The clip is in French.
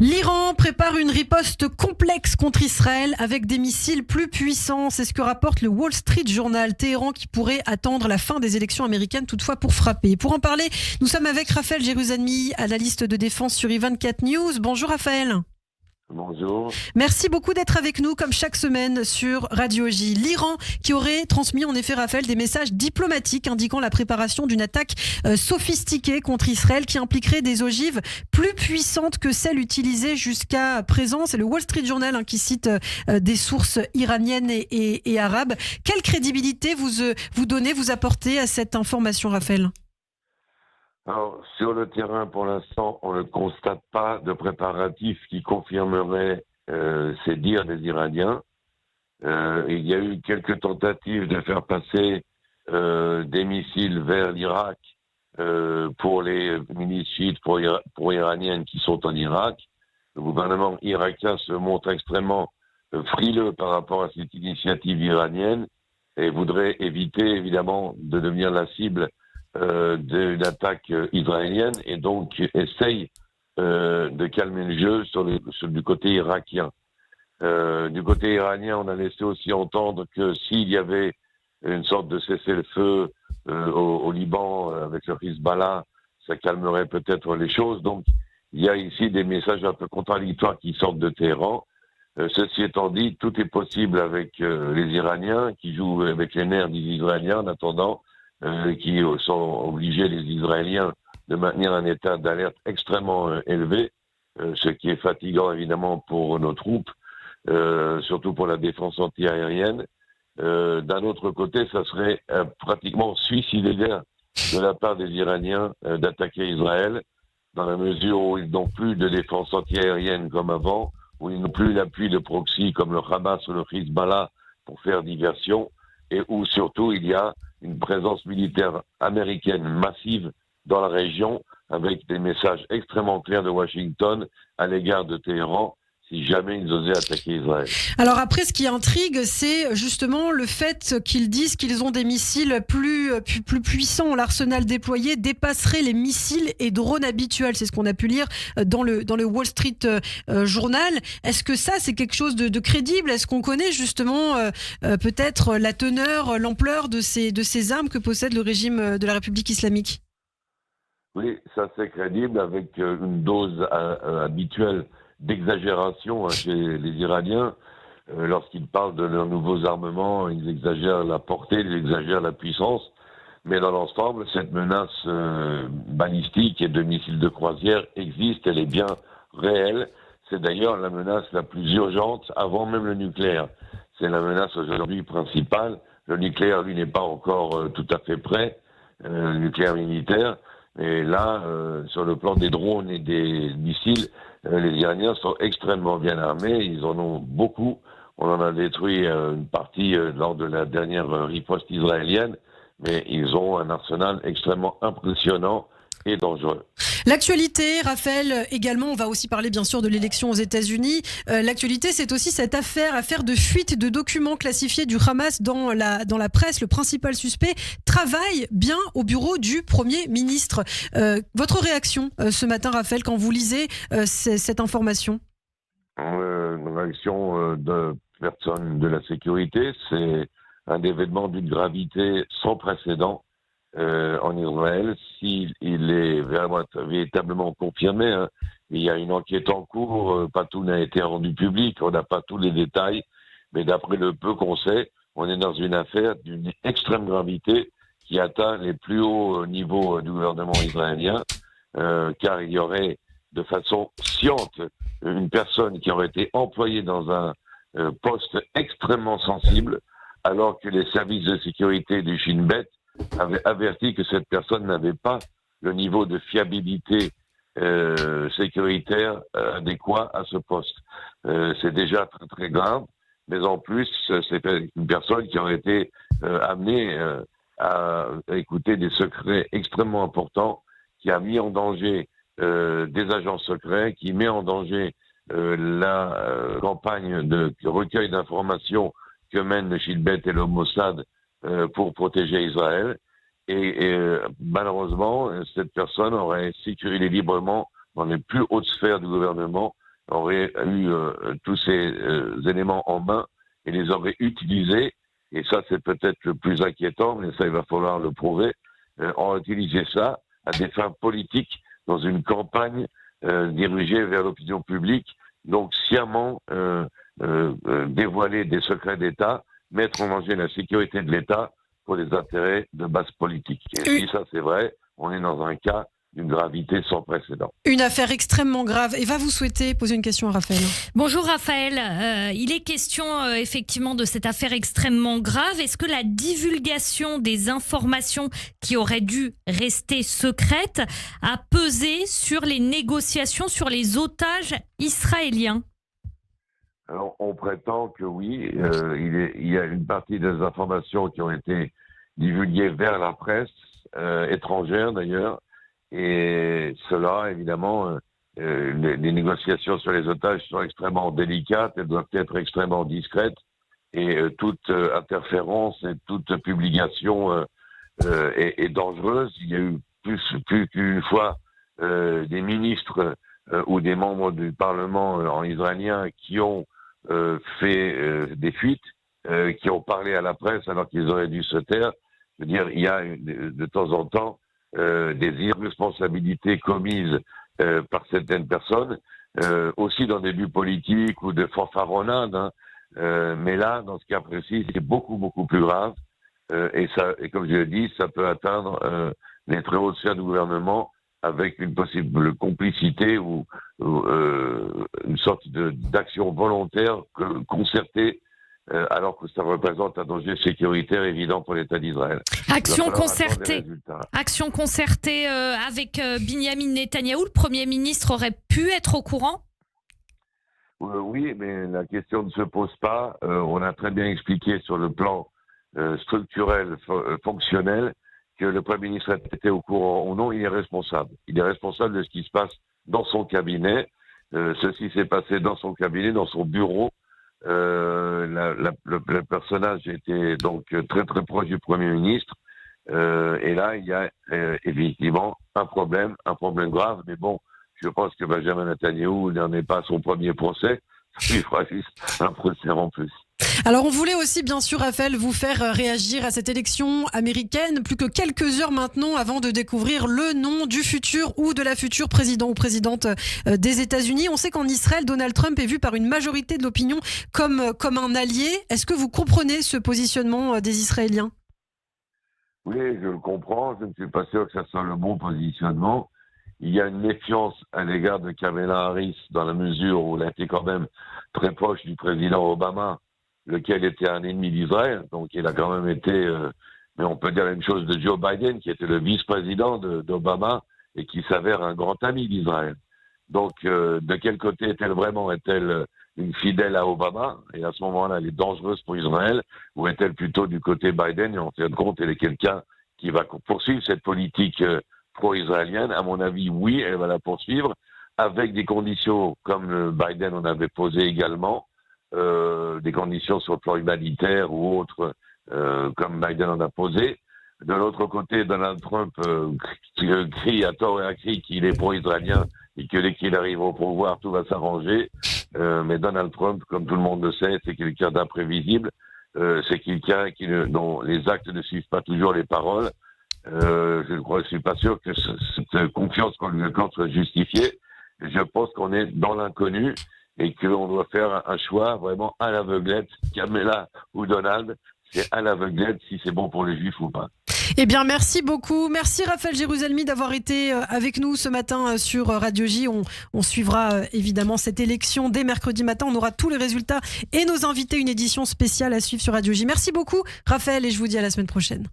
L'Iran prépare une riposte complexe contre Israël avec des missiles plus puissants. C'est ce que rapporte le Wall Street Journal. Téhéran qui pourrait attendre la fin des élections américaines toutefois pour frapper. Pour en parler, nous sommes avec Raphaël Jérusalemi, analyste de défense sur i24 News. Bonjour Raphaël. Bonjour. Merci beaucoup d'être avec nous comme chaque semaine sur Radio J. L'Iran qui aurait transmis en effet, Raphaël, des messages diplomatiques indiquant la préparation d'une attaque sophistiquée contre Israël qui impliquerait des ogives plus puissantes que celles utilisées jusqu'à présent. C'est le Wall Street Journal qui cite des sources iraniennes et arabes. Quelle crédibilité vous donnez, vous apportez à cette information, Raphaël ? Alors, sur le terrain, pour l'instant, on ne constate pas de préparatifs qui confirmeraient ces dires des Iraniens. Il y a eu quelques tentatives de faire passer des missiles vers l'Irak pour les milices chiites pro-iraniennes qui sont en Irak. Le gouvernement irakien se montre extrêmement frileux par rapport à cette initiative iranienne et voudrait éviter, évidemment, de devenir la cible d'une attaque israélienne et donc essaye de calmer le jeu du côté irakien. Du côté iranien, on a laissé aussi entendre que s'il y avait une sorte de cessez-le-feu au Liban avec le Hezbollah, ça calmerait peut-être les choses. Donc il y a ici des messages un peu contradictoires qui sortent de Téhéran. Ceci étant dit, tout est possible avec les Iraniens qui jouent avec les nerfs des Israéliens en attendant qui sont obligés, les Israéliens, de maintenir un état d'alerte extrêmement élevé, ce qui est fatigant évidemment pour nos troupes, surtout pour la défense antiaérienne. D'un autre côté, ça serait pratiquement suicidaire de la part des Iraniens d'attaquer Israël, dans la mesure où ils n'ont plus de défense antiaérienne comme avant, où ils n'ont plus l'appui de proxy comme le Hamas ou le Hezbollah pour faire diversion, et où surtout il y a une présence militaire américaine massive dans la région, avec des messages extrêmement clairs de Washington à l'égard de Téhéran, si jamais ils osaient attaquer Israël. Alors après, ce qui intrigue, c'est justement le fait qu'ils disent qu'ils ont des missiles plus puissants. L'arsenal déployé dépasserait les missiles et drones habituels. C'est ce qu'on a pu lire dans le Wall Street Journal. Est-ce que ça, c'est quelque chose de crédible ? Est-ce qu'on connaît justement peut-être la teneur, l'ampleur de ces armes que possède le régime de la République islamique ? Oui, ça c'est crédible avec une dose habituelle d'exagération chez les Iraniens. Lorsqu'ils parlent de leurs nouveaux armements, ils exagèrent la portée, ils exagèrent la puissance. Mais dans l'ensemble, cette menace balistique et de missiles de croisière existe, elle est bien réelle. C'est d'ailleurs la menace la plus urgente avant même le nucléaire. C'est la menace aujourd'hui principale. Le nucléaire, lui, n'est pas encore tout à fait prêt, le nucléaire militaire. Et là, sur le plan des drones et des missiles, les Iraniens sont extrêmement bien armés. Ils en ont beaucoup. On en a détruit une partie lors de la dernière riposte israélienne. Mais ils ont un arsenal extrêmement impressionnant et dangereux. L'actualité, Raphaël, également, on va aussi parler bien sûr de l'élection aux États-Unis. L'actualité, c'est aussi cette affaire de fuite de documents classifiés du Hamas dans la presse. Le principal suspect travaille bien au bureau du Premier ministre. Votre réaction ce matin, Raphaël, quand vous lisez cette information ? Une réaction de personne de la sécurité, c'est un événement d'une gravité sans précédent en Israël. S'il est véritablement confirmé, il y a une enquête en cours, pas tout n'a été rendu public, on n'a pas tous les détails, mais d'après le peu qu'on sait, on est dans une affaire d'une extrême gravité qui atteint les plus hauts niveaux du gouvernement israélien, car il y aurait de façon sciente une personne qui aurait été employée dans un poste extrêmement sensible, alors que les services de sécurité du Shin Bet avaient averti que cette personne n'avait pas le niveau de fiabilité sécuritaire adéquat à ce poste. C'est déjà très, très grave, mais en plus, c'est une personne qui aurait été amenée à écouter des secrets extrêmement importants, qui a mis en danger des agents secrets, qui met en danger la campagne de recueil d'informations que mènent le Shin Bet et le Mossad pour protéger Israël. Et malheureusement, cette personne aurait circulé librement dans les plus hautes sphères du gouvernement aurait eu tous ces éléments en main et les aurait utilisés, et ça c'est peut-être le plus inquiétant, mais ça il va falloir le prouver, ont utilisé ça à des fins politiques dans une campagne dirigée vers l'opinion publique, donc sciemment dévoiler des secrets d'État, mettre en danger la sécurité de l'État pour des intérêts de base politique. Et si ça c'est vrai, on est dans un cas d'une gravité sans précédent. Une affaire extrêmement grave. Eva, vous souhaitez poser une question à Raphaël? Bonjour Raphaël, il est question effectivement de cette affaire extrêmement grave. Est-ce que la divulgation des informations qui auraient dû rester secrètes a pesé sur les négociations sur les otages israéliens? Alors, on prétend que oui, il y a une partie des informations qui ont été divulguées vers la presse, étrangère d'ailleurs, et cela, évidemment, les négociations sur les otages sont extrêmement délicates, elles doivent être extrêmement discrètes, et toute interférence et toute publication est dangereuse. Il y a eu plus qu'une fois des ministres ou des membres du Parlement en israélien qui ont fait des fuites, qui ont parlé à la presse alors qu'ils auraient dû se taire. Je veux dire, il y a de temps en temps des irresponsabilités commises par certaines personnes, aussi dans des buts politiques ou de fanfaronnades, hein. Mais là, dans ce cas précis, c'est beaucoup, beaucoup plus grave. Et comme je l'ai dit, ça peut atteindre les très hautes sphères du gouvernement avec une possible complicité ou une sorte d'action volontaire concertée, alors que ça représente un danger sécuritaire évident pour l'État d'Israël. Action concertée avec Binyamin Netanyahou, le Premier ministre aurait pu être au courant? Oui, mais la question ne se pose pas. On a très bien expliqué sur le plan structurel, fonctionnel, que le Premier ministre était au courant ou non. Il est responsable. Il est responsable de ce qui se passe dans son cabinet. Ceci s'est passé dans son cabinet, dans son bureau. Le personnage était donc très très proche du Premier ministre, et là il y a évidemment un problème grave, mais bon, je pense que Benjamin Netanyahou n'en est pas à son premier procès, il fera juste un procès en plus. Alors on voulait aussi bien sûr, Raphaël, vous faire réagir à cette élection américaine, plus que quelques heures maintenant avant de découvrir le nom du futur ou de la future président ou présidente des États-Unis. On sait qu'en Israël, Donald Trump est vu par une majorité de l'opinion comme un allié. Est-ce que vous comprenez ce positionnement des Israéliens? Oui, je le comprends. Je ne suis pas sûr que ça soit le bon positionnement. Il y a une méfiance à l'égard de Kamala Harris dans la mesure où elle était quand même très proche du président Obama, lequel était un ennemi d'Israël. Donc il a quand même été, mais on peut dire la même chose de Joe Biden, qui était le vice-président d'Obama et qui s'avère un grand ami d'Israël. Donc de quel côté est-elle vraiment? Est-elle une fidèle à Obama, et à ce moment-là elle est dangereuse pour Israël, ou est-elle plutôt du côté Biden, et en fin de compte elle est quelqu'un qui va poursuivre cette politique pro-israélienne? À mon avis, oui, elle va la poursuivre, avec des conditions comme Biden en avait posé également, des conditions sur le plan humanitaire ou autres, comme Biden en a posé. De l'autre côté, Donald Trump crie à tort et à cri qu'il est pro-israélien et que dès qu'il arrive au pouvoir, tout va s'arranger. Mais Donald Trump, comme tout le monde le sait, c'est quelqu'un d'imprévisible. C'est quelqu'un dont les actes ne suivent pas toujours les paroles. Je suis pas sûr que cette confiance qu'on lui accorde soit justifiée. Je pense qu'on est dans l'inconnu et qu'on doit faire un choix vraiment à l'aveuglette. Kamala ou Donald, c'est à l'aveuglette si c'est bon pour les Juifs ou pas. Eh bien, merci beaucoup. Merci Raphaël Jérusalemi d'avoir été avec nous ce matin sur Radio J. On suivra évidemment cette élection dès mercredi matin. On aura tous les résultats et nos invités, une édition spéciale à suivre sur Radio J. Merci beaucoup Raphaël et je vous dis à la semaine prochaine.